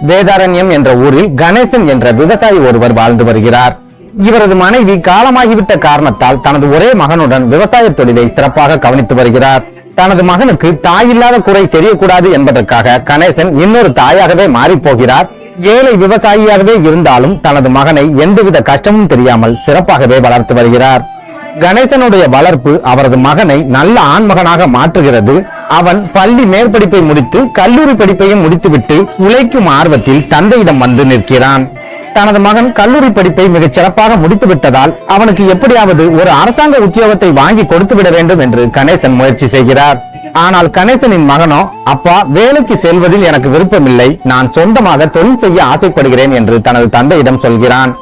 வேதாரண்யம் என்ற ஊரில் கணேசன் என்ற விவசாயி ஒருவர் வாழ்ந்து வருகிறார். இவரது மனைவி காலமாகிவிட்ட காரணத்தால் தனது ஒரே மகனுடன் விவசாய தொழிலை சிறப்பாக கவனித்து வருகிறார். தனது மகனுக்கு தாயில்லாத குறை தெரியக்கூடாது என்பதற்காக கணேசன் இன்னொரு தாயாகவே மாறி போகிறார். ஏழை விவசாயியாகவே இருந்தாலும் தனது மகனை எந்தவித கஷ்டமும் தெரியாமல் சிறப்பாகவே வளர்த்து வருகிறார். கணேசனுடைய வளர்ப்பு அவரது மகனை நல்ல ஆண்மகனாக மாற்றுகிறது. அவன் பள்ளி மேற்படிப்பை முடித்து கல்லூரி படிப்பையும் முடித்துவிட்டு உழைக்கும் ஆர்வத்தில் தந்தையிடம் வந்து நிற்கிறான். தனது மகன் கல்லூரி படிப்பை மிகச் சிறப்பாக முடித்து விட்டதால் அவனுக்கு எப்படியாவது ஒரு அரசாங்க உத்தியோகத்தை வாங்கி கொடுத்து விட வேண்டும் என்று கணேசன் முயற்சி செய்கிறார். ஆனால் கணேசனின் மகனோ, அப்பா, வேலைக்கு செல்வதில் எனக்கு விருப்பமில்லை, நான் சொந்தமாக தொழில் செய்ய ஆசைப்படுகிறேன் என்று தனது தந்தையிடம் சொல்கிறான்.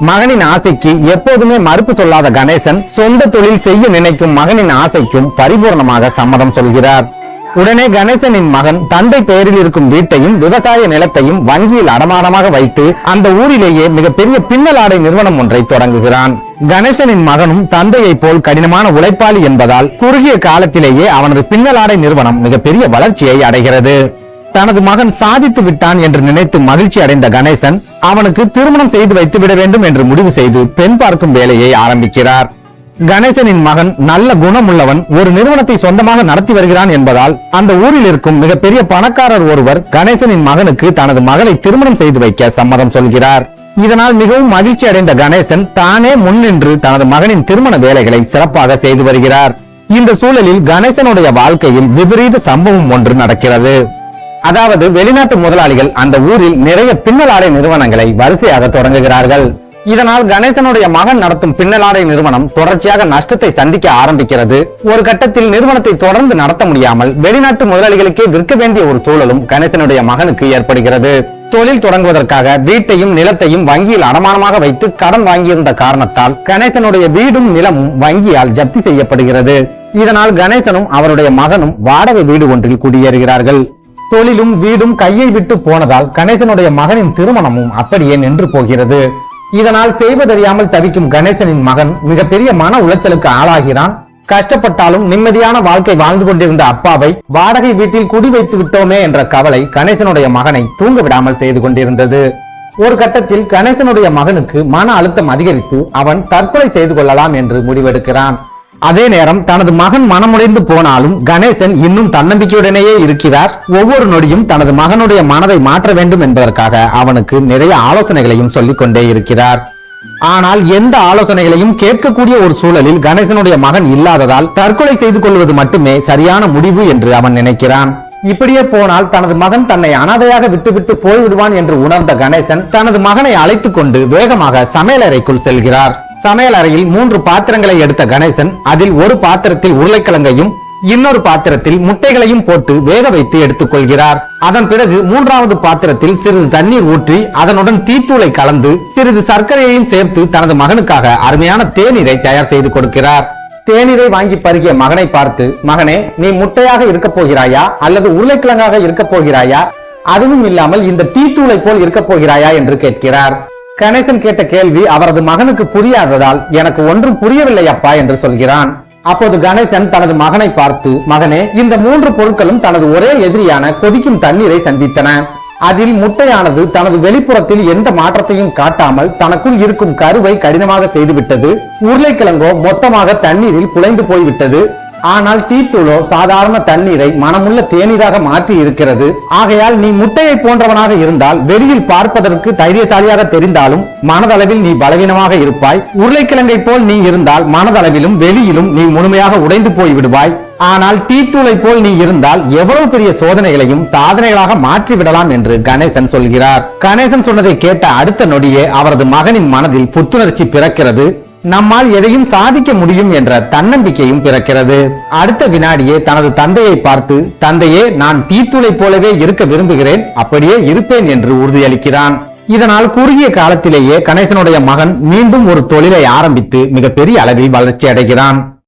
மகனின் ஆசைக்கு எப்போதுமே மறுப்பு சொல்லாத கணேசன் சொந்த தொழில் செய்ய நினைக்கும் மகனின் ஆசைக்கும் பரிபூர்ணமாக சம்மதம் சொல்கிறார். உடனே கணேசனின் மகன் தந்தை பெயரில் இருக்கும் வீட்டையும் விவசாய நிலத்தையும் வங்கியில் அடமானமாக வைத்து அந்த ஊரிலேயே மிகப்பெரிய பின்னல் ஆடை நிறுவனம் ஒன்றை தொடங்குகிறான். கணேசனின் மகனும் தந்தையை போல் கடினமான உழைப்பாளி என்பதால் குறுகிய காலத்திலேயே அவனது பின்னல் ஆடை நிறுவனம் மிகப்பெரிய வளர்ச்சியை அடைகிறது. தனது மகன் சாதித்து விட்டான் என்று நினைத்து மகிழ்ச்சி அடைந்த கணேசன் அவனுக்கு திருமணம் செய்து வைத்து விட வேண்டும் என்று முடிவு செய்து பெண் பார்க்கும் வேலையை ஆரம்பிக்கிறார். கணேசனின் மகன் நல்ல குணம் உள்ளவன், ஒரு நிறுவனத்தை சொந்தமாக நடத்தி வருகிறான் என்பதால் அந்த ஊரில் இருக்கும் மிகப்பெரிய பணக்காரர் ஒருவர் கணேசனின் மகனுக்கு தனது மகளை திருமணம் செய்து வைக்க சம்மதம் சொல்கிறார். இதனால் மிகவும் மகிழ்ச்சி அடைந்த கணேசன் தானே முன்னின்று தனது மகனின் திருமண வேலைகளை சிறப்பாக செய்து வருகிறார். இந்த சூழலில் கணேசனுடைய வாழ்க்கையில் விபரீத சம்பவம் ஒன்று நடக்கிறது. அதாவது, வெளிநாட்டு முதலாளிகள் அந்த ஊரில் நிறைய பின்னலாடை நிறுவனங்களை வரிசையாக தொடங்குகிறார்கள். இதனால் கணேசனுடைய மகன் நடத்தும் பின்னலாடை நிறுவனம் தொடர்ச்சியாக நஷ்டத்தை சந்திக்க ஆரம்பிக்கிறது. ஒரு கட்டத்தில் நிறுவனத்தை தொடர்ந்து நடத்த முடியாமல் வெளிநாட்டு முதலாளிகளுக்கே விற்க வேண்டிய ஒரு சூழலும் கணேசனுடைய மகனுக்கு ஏற்படுகிறது. தொழில் தொடங்குவதற்காக வீட்டையும் நிலத்தையும் வங்கியில் அடமானமாக வைத்து கடன் வாங்கியிருந்த காரணத்தால் கணேசனுடைய வீடும் நிலமும் வங்கியால் ஜப்தி செய்யப்படுகிறது. இதனால் கணேசனும் அவருடைய மகனும் வாடகை வீடு ஒன்றில் குடியேறுகிறார்கள். தொழிலும் வீடும் கையை விட்டு போனதால் கணேசனுடைய மகனின் திருமணமும் அப்படியே நின்று போகிறது. இதனால் செய்வதறியாமல் தவிக்கும் கணேசனின் மகன் மிகப்பெரிய மன உளைச்சலுக்கு ஆளாகிறான். கஷ்டப்பட்டாலும் நிம்மதியான வாழ்க்கை வாழ்ந்து கொண்டிருந்த அப்பாவை வாடகை வீட்டில் குடி வைத்து விட்டோமே என்ற கவலை கணேசனுடைய மகனை தூங்க விடாமல் செய்து கொண்டிருந்தது. ஒரு கட்டத்தில் கணேசனுடைய மகனுக்கு மன அழுத்தம் அதிகரித்து அவன் தற்கொலை செய்து கொள்ளலாம் என்று முடிவெடுக்கிறான். அதே நேரம் தனது மகன் மனமுடைந்து போனாலும் கணேசன் இன்னும் தன்னம்பிக்கையுடனேயே இருக்கிறார். ஒவ்வொரு நொடியும் தனது மகனுடைய மனதை மாற்ற வேண்டும் என்பதற்காக அவனுக்கு நிறைய ஆலோசனைகளையும் சொல்லிக் கொண்டே இருக்கிறார். ஆனால் எந்த ஆலோசனைகளையும் கேட்கக்கூடிய ஒரு சூழலில் கணேசனுடைய மகன் இல்லாததால் தற்கொலை செய்து கொள்வது மட்டுமே சரியான முடிவு என்று அவன் நினைக்கிறான். இப்படியே போனால் தனது மகன் தன்னை அனாதையாக விட்டுவிட்டு போய்விடுவான் என்று உணர்ந்த கணேசன் தனது மகனை அழைத்துக் கொண்டு வேகமாக சமையலறைக்குள் செல்கிறார். சமையல் அறையில் 3 பாத்திரங்களை எடுத்த கணேசன் அதில் ஒரு பாத்திரத்தில் உருளைக்கிழங்கையும் இன்னொரு பாத்திரத்தில் முட்டைகளையும் போட்டு வேக வைத்து எடுத்துக் கொள்கிறார். அதன் பிறகு 3வது பாத்திரத்தில் சிறிது தண்ணீர் ஊற்றி அதனுடன் டீத்தூளை கலந்து சிறிது சர்க்கரையையும் சேர்த்து தனது மகனுக்காக அருமையான தேநீரை தயார் செய்து கொடுக்கிறார். தேநீரை வாங்கி பருகிய மகனை பார்த்து, மகனே, நீ முட்டையாக இருக்க போகிறாயா அல்லது உருளைக்கிழங்காக இருக்க போகிறாயா, அதுவும் இல்லாமல் இந்த டீத்தூளை போல் இருக்க போகிறாயா என்று கேட்கிறார். கணேசன் கேட்ட கேள்வி அவரது மகனுக்கு புரியாததால், எனக்கு ஒன்றும் புரியவில்லை அப்பா என்று சொல்கிறான். அப்போது கணேசன் தனது மகனை பார்த்து, மகனே, இந்த 3 பொருட்களும் தனது ஒரே எதிரியான கொதிக்கும் தண்ணீரை சந்தித்தன. அதில் முட்டையானது தனது வெளிப்புறத்தில் எந்த மாற்றத்தையும் காட்டாமல் தனக்குள் இருக்கும் கருவை கடினமாக செய்துவிட்டது. உருளைக்கிழங்கோ மொத்தமாக தண்ணீரில் குலைந்து போய்விட்டது. ஆனால் டீத்தூளோ சாதாரண தண்ணீரை மனமுள்ள தேநீராக மாற்றி இருக்கிறது. ஆகையால் நீ முட்டையை போன்றவனாக இருந்தால் வெளியில் பார்ப்பதற்கு தைரியசாலியாக தெரிந்தாலும் மனதளவில் நீ பலவீனமாக இருப்பாய். உருளைக்கிழங்கை போல் நீ இருந்தால் மனதளவிலும் வெளியிலும் நீ முழுமையாக உடைந்து போய் விடுவாய். ஆனால் டீத்தூளை போல் நீ இருந்தால் எவ்வளவு பெரிய சோதனைகளையும் சாதனைகளாக மாற்றிவிடலாம் என்று கணேசன் சொல்கிறார். கணேசன் சொன்னதை கேட்ட அடுத்த நொடியே அவரது மகனின் மனதில் புத்துணர்ச்சி பிறக்கிறது. நம்மால் எதையும் சாதிக்க முடியும் என்ற தன்னம்பிக்கையும் பிறக்கிறது. அடுத்த வினாடியே தனது தந்தையை பார்த்து, தந்தையே, நான் டீத்தூளை போலவே இருக்க விரும்புகிறேன், அப்படியே இருப்பேன் என்று உறுதியளிக்கிறான். இதனால் குறுகிய காலத்திலேயே கணேசனுடைய மகன் மீண்டும் ஒரு தொழிலை ஆரம்பித்து மிகப்பெரிய அளவில் வளர்ச்சி அடைகிறான்.